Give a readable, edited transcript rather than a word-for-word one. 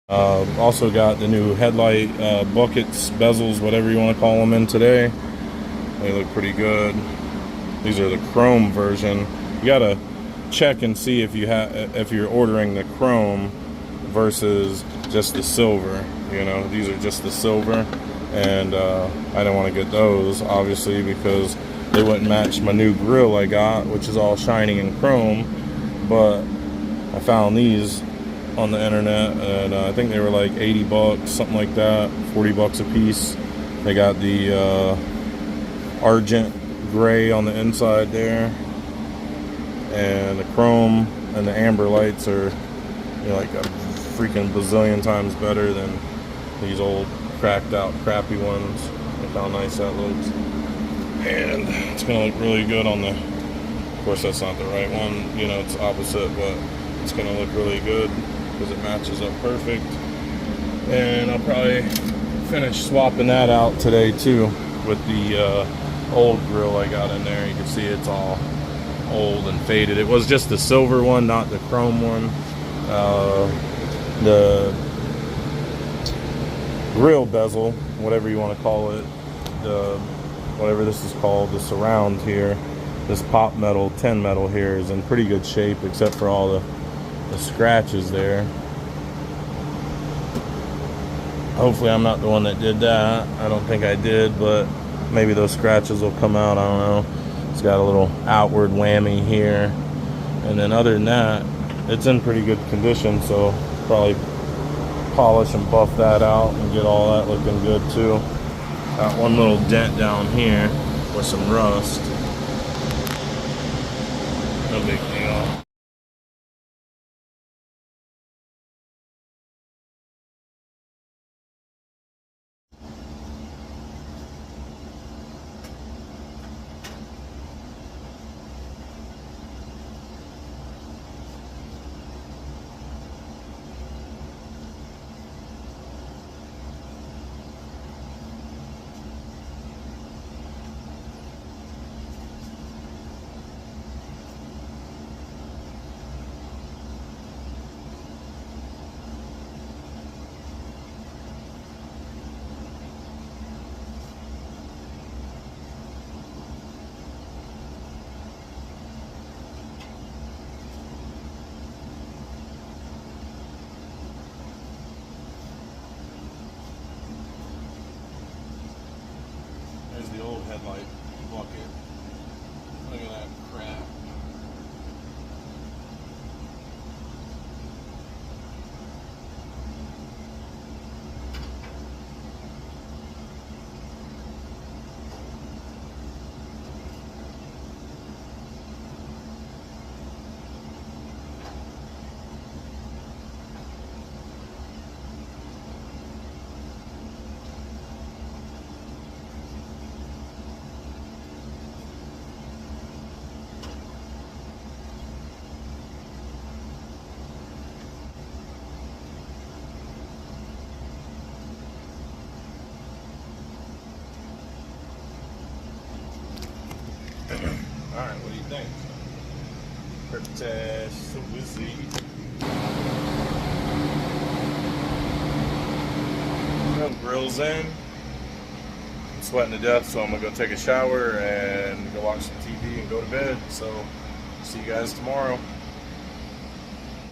Also got the new headlight buckets, bezels, whatever you want to call them in today. They look pretty good. These are the chrome version. You gotta check and see if you're ordering the chrome versus just the silver. You know, these are just the silver, and I don't want to get those obviously because they wouldn't match my new grill I got, which is all shiny and chrome. But I found these on the internet, and I think they were like 80 bucks, something like that, 40 bucks a piece. They got the argent gray on the inside there, and the chrome and the amber lights are, you know, like a freaking bazillion times better than these old cracked out crappy ones. Look how nice that looks, and it's gonna look really good on the, of course that's not the right one, you know, it's opposite, but it's gonna look really good because it matches up perfect. And I'll probably finish swapping that out today too with the old grill I got in there. You can see it's all old and faded. It was just the silver one, not the chrome one. The grill bezel, whatever you want to call it, the whatever this is called, the surround here, this pop metal, tin metal here is in pretty good shape except for all the scratches there. Hopefully I'm not the one that did that. I don't think I did, but maybe those scratches will come out. I don't know. It's got a little outward whammy here, and then other than that it's in pretty good condition, so probably polish and buff that out and get all that looking good too. Got one little dent down here with some rust. No big deal. There's the old headlight bucket. Look at that crap. Alright, what do you think? Pretty so busy. Grill's in. I'm sweating to death, so I'm gonna go take a shower and go watch some TV and go to bed. So, see you guys tomorrow.